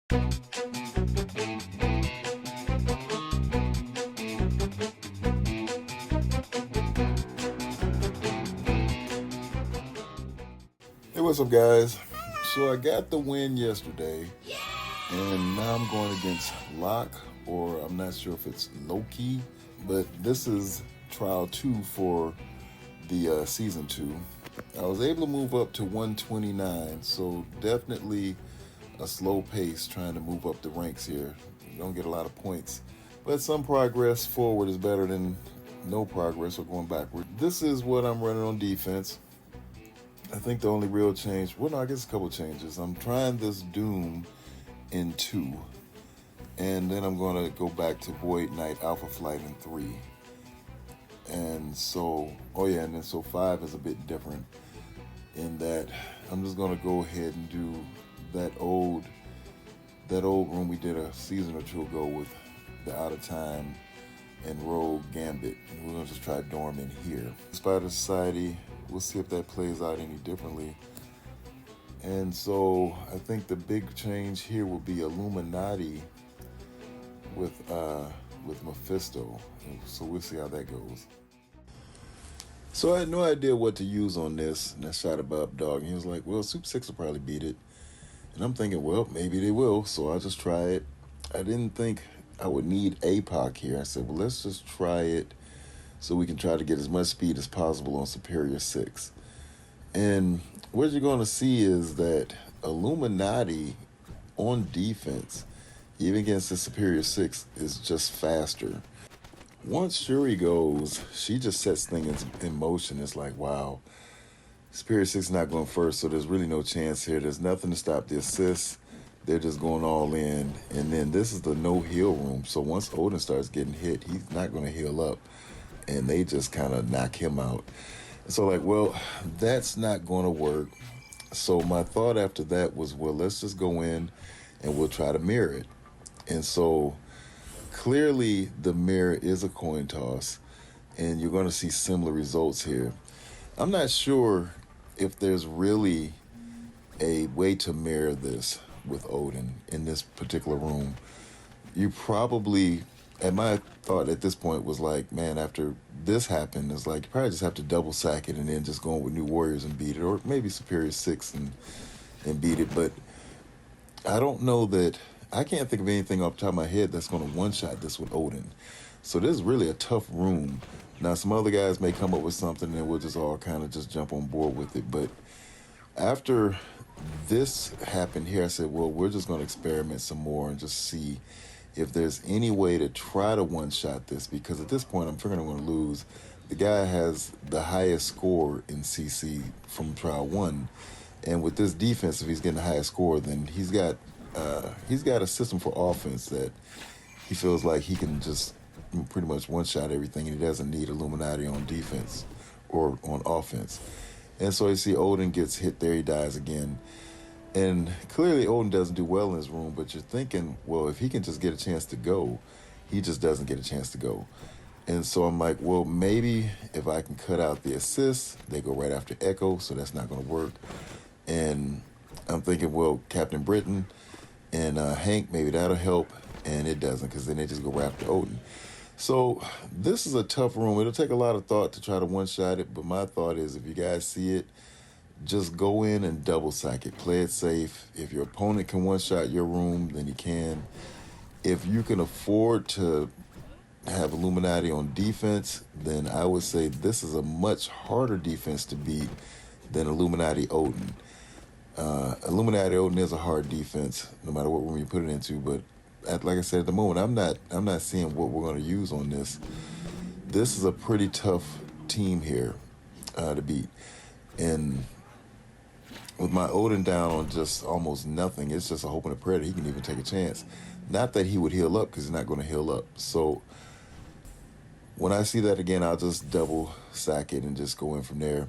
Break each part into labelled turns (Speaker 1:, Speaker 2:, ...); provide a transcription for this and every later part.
Speaker 1: Hey, what's up, guys? So I got the win yesterday, and now I'm going against Locke, or I'm not sure if it's Loki, but this is trial 2 for the season 2. I was able to move up to 129, so definitely a slow pace trying to move up the ranks here. You don't get a lot of points, but some progress forward is better than no progress or going backward. This is what I'm running on defense. I think the only real change, well, no, I guess a couple changes. I'm trying this Doom in 2, and then I'm going to go back to Void Knight Alpha Flight in 3. And so, and then so 5 is a bit different in that I'm just going to go ahead and do that old room we did a season or 2 ago with the Out of Time and Rogue Gambit. We're going to just try Dorm in here. Spider Society, we'll see if that plays out any differently. And so I think the big change here will be Illuminati with Mephisto. So we'll see how that goes. So I had no idea what to use on this, and I shot at Bob Dog, and he was like, well, Super 6 will probably beat it. And I'm thinking, well, maybe they will, so I'll just try it. I didn't think I would need Apoc here. I said, well, let's just try it so we can try to get as much speed as possible on Superior 6. And what you're going to see is that Illuminati on defense, even against the Superior 6, is just faster. Once Shuri goes, she just sets things in motion. It's like, wow, Superior 6 is not going first, so there's really no chance here. There's nothing to stop the assists. They're just going all in. And then this is the no heal room. So once Odin starts getting hit, he's not going to heal up. And they just kind of knock him out. So like, well, that's not going to work. So my thought after that was, well, let's just go in and we'll try to mirror it. And so clearly the mirror is a coin toss, and you're going to see similar results here. I'm not sure if there's really a way to mirror this with Odin in this particular room. You probably, and my thought at this point was like, man, after this happened, it's like you probably just have to double sack it and then just go in with New Warriors and beat it, or maybe Superior 6 and beat it. But I don't know that, I can't think of anything off the top of my head that's going to one-shot this with Odin. So this is really a tough room. Now, some other guys may come up with something and we'll just all kind of just jump on board with it. But after this happened here, I said, well, we're just going to experiment some more and just see if there's any way to try to one-shot this, because at this point, I'm figuring I'm going to lose. The guy has the highest score in CC from trial 1. And with this defense, if he's getting the highest score, then he's got a system for offense that he feels like he can just pretty much one-shot everything, and he doesn't need Illuminati on defense or on offense. And so you see Odin gets hit there, he dies again. And clearly Odin doesn't do well in his room, but you're thinking, well, if he can just get a chance to go, he just doesn't get a chance to go. And so I'm like, well, maybe if I can cut out the assists, they go right after Echo, so that's not going to work. And I'm thinking, well, Captain Britain and Hank, maybe that'll help, and it doesn't, because then they just go right after Odin. So this is a tough room. It'll take a lot of thought to try to one-shot it, but my thought is if you guys see it, just go in and double sack it. Play it safe. If your opponent can one-shot your room, then he can. If you can afford to have Illuminati on defense, then I would say this is a much harder defense to beat than Illuminati Odin. Illuminati Odin is a hard defense, no matter what room you put it into. But like I said, at the moment, I'm not seeing what we're going to use on this. This is a pretty tough team here to beat, and with my Odin down on just almost nothing, it's just a hope and a prayer that he can even take a chance. Not that he would heal up, because he's not going to heal up. So when I see that again, I'll just double sack it and just go in from there.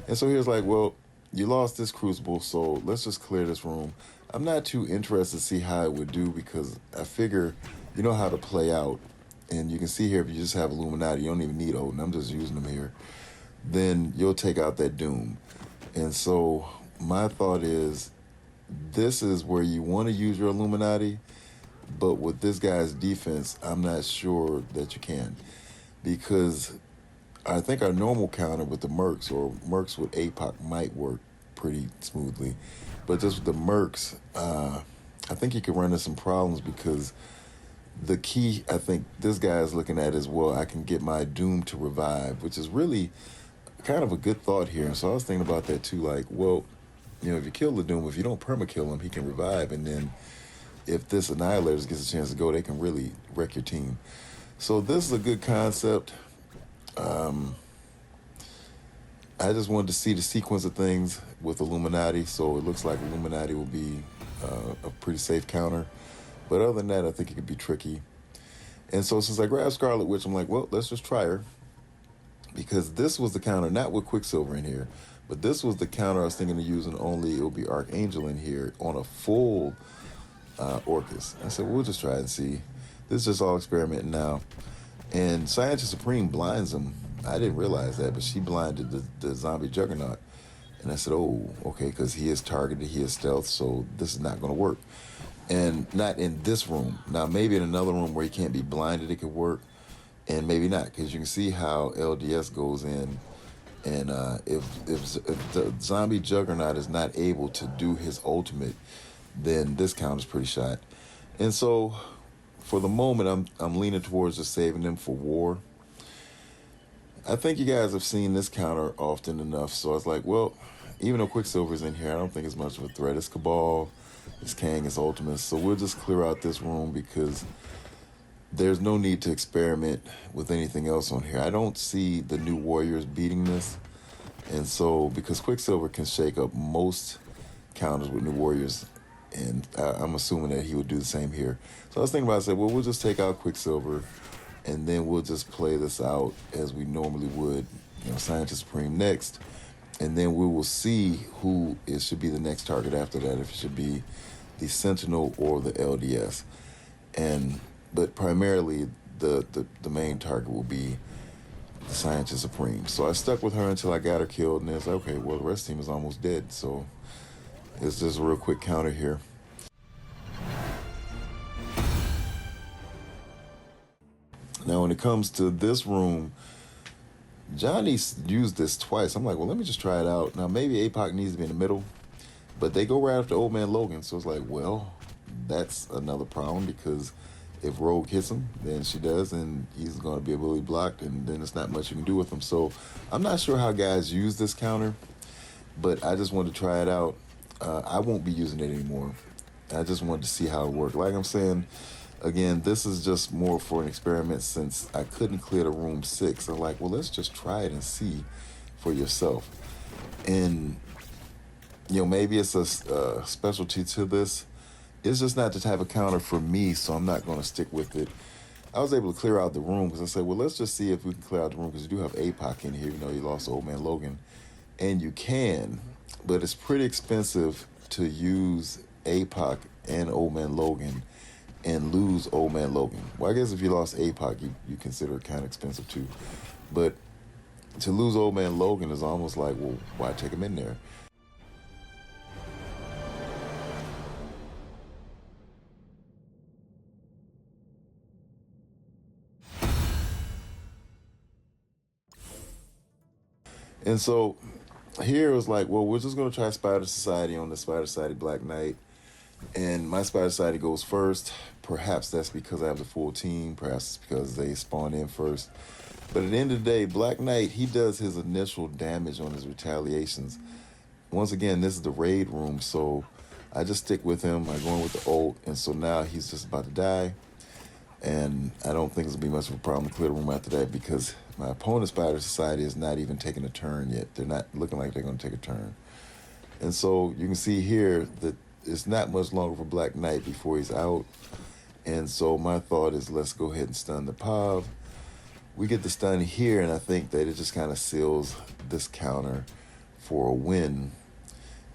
Speaker 1: And so he was like, well, you lost this Crucible, so let's just clear this room. I'm not too interested to see how it would do, because I figure you know how to play out. And you can see here, if you just have Illuminati, you don't even need Odin. I'm just using them here. Then you'll take out that Doom. And so my thought is this is where you want to use your Illuminati, but with this guy's defense, I'm not sure that you can, because I think our normal counter with the Mercs or Mercs with Apoc might work pretty smoothly, but just with the Mercs, I think you could run into some problems because the key I think this guy is looking at is, well, I can get my Doom to revive, which is really kind of a good thought here. And so I was thinking about that too, like, well, if you kill the Doom, if you don't perma-kill him, he can revive, and then if this Annihilator gets a chance to go, they can really wreck your team. So this is a good concept. I just wanted to see the sequence of things with Illuminati, so it looks like Illuminati will be a pretty safe counter. But other than that, I think it could be tricky. And so since I grabbed Scarlet Witch, I'm like, well, let's just try her. Because this was the counter, not with Quicksilver in here, but this was the counter I was thinking of using only. It will be Archangel in here on a full Orchis. I said, well, we'll just try it and see. This is just all experimenting now. And Scientist Supreme blinds him. I didn't realize that, but she blinded the zombie Juggernaut. And I said, oh, okay, because he is targeted, he is stealth, so this is not going to work. And not in this room. Now, maybe in another room where he can't be blinded, it could work. And maybe not, because you can see how LDS goes in. And if the zombie Juggernaut is not able to do his ultimate, then this count is pretty shot. And so, for the moment, I'm leaning towards just saving them for war. I think you guys have seen this counter often enough, so I was like, well, even though Quicksilver's in here, I don't think it's much of a threat. It's Cabal, it's Kang, it's Ultimus, so we'll just clear out this room because there's no need to experiment with anything else on here. I don't see the new Warriors beating this, and so because Quicksilver can shake up most counters with new Warriors, and I'm assuming that he would do the same here. So I was thinking about it, I said, well, we'll just take out Quicksilver, and then we'll just play this out as we normally would, Scientist Supreme next, and then we will see who should be the next target after that, if it should be the Sentinel or the LDS. But primarily, the main target will be the Scientist Supreme. So I stuck with her until I got her killed, and it's like, okay, well, the rest of the team is almost dead, so it's just a real quick counter here. Now, when it comes to this room, Johnny used this twice. I'm like, well, let me just try it out. Now, maybe Apoc needs to be in the middle, but they go right after Old Man Logan. So it's like, well, that's another problem, because if Rogue hits him, then she does, and he's going to be ability blocked, and then there's not much you can do with him. So I'm not sure how guys use this counter, but I just wanted to try it out. I won't be using it anymore. I just wanted to see how it worked. Like I'm saying, again, this is just more for an experiment since I couldn't clear the room 6. I'm like, well, let's just try it and see for yourself. And, maybe it's a specialty to this. It's just not the type of counter for me, so I'm not going to stick with it. I was able to clear out the room because I said, well, let's just see if we can clear out the room, because you do have Apoc in here, you lost Old Man Logan. And you can, but it's pretty expensive to use Apoc and Old Man Logan and lose Old Man Logan. Well, I guess if you lost Apoc, you consider it kind of expensive too. But to lose Old Man Logan is almost like, well, why take him in there? And so here it was like, well, we're just going to try Spider Society on the Spider Society Black Knight. And my Spider Society goes first. Perhaps that's because I have the full team. Perhaps it's because they spawn in first. But at the end of the day, Black Knight, he does his initial damage on his retaliations. Once again, this is the raid room, so I just stick with him. I go in with the ult, and so now he's just about to die. And I don't think it's going to be much of a problem to clear the room after that, because my opponent's Spider Society is not even taking a turn yet. They're not looking like they're going to take a turn. And so you can see here that it's not much longer for Black Knight before he's out. And so my thought is, let's go ahead and stun the POV. We get the stun here, and I think that it just kind of seals this counter for a win,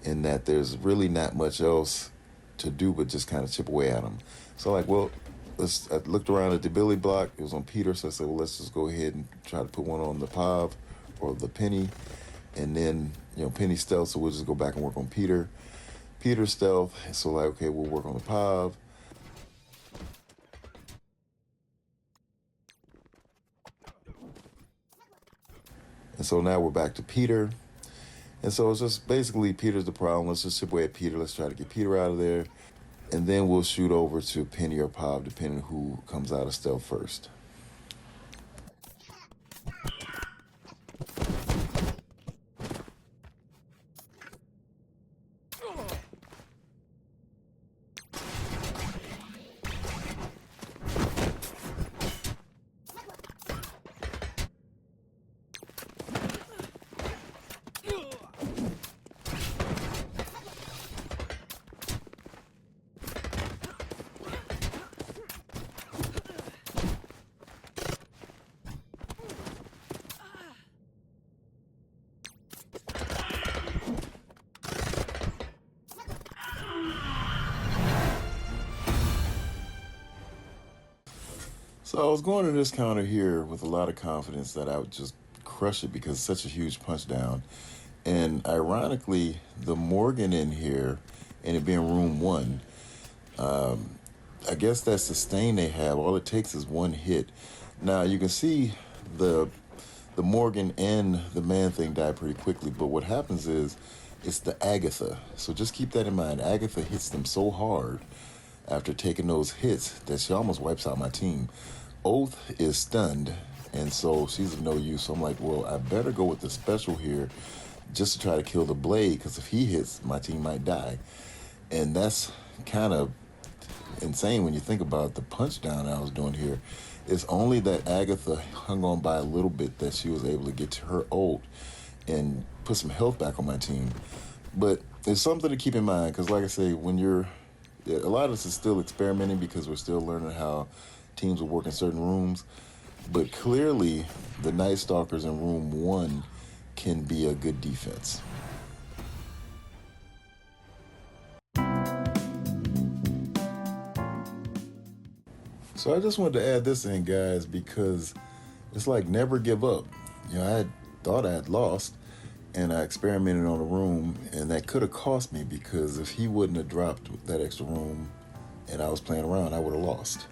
Speaker 1: in that there's really not much else to do but just kind of chip away at him. So like, well, I looked around at the ability block. It was on Peter, so I said, well, let's just go ahead and try to put one on the POV or the Penny. And then, Penny stealth, so we'll just go back and work on Peter. Peter's stealth. So like, okay, we'll work on the POV. And so now we're back to Peter. And so it's just basically Peter's the problem. Let's just chip away at Peter. Let's try to get Peter out of there. And then we'll shoot over to Penny or POV, depending on who comes out of stealth first. So I was going to this counter here with a lot of confidence that I would just crush it because it's such a huge punch down. And ironically, the Morgan in here, and it being room 1, I guess that sustain they have, all it takes is one hit. Now you can see the Morgan and the man thing die pretty quickly, but what happens is it's the Agatha. So just keep that in mind. Agatha hits them so hard after taking those hits that she almost wipes out my team. Oath is stunned, and so she's of no use. So I'm like, well, I better go with the special here just to try to kill the Blade, because if he hits, my team might die. And that's kind of insane when you think about the punch down I was doing here. It's only that Agatha hung on by a little bit that she was able to get to her ult and put some health back on my team. But it's something to keep in mind, because like I say, when a lot of us is still experimenting because we're still learning how teams will work in certain rooms. But clearly, the Night Stalkers in room 1 can be a good defense. So I just wanted to add this in, guys, because it's like never give up. You know, I had thought I had lost, and I experimented on a room, and that could have cost me, because if he wouldn't have dropped that extra room and I was playing around, I would have lost.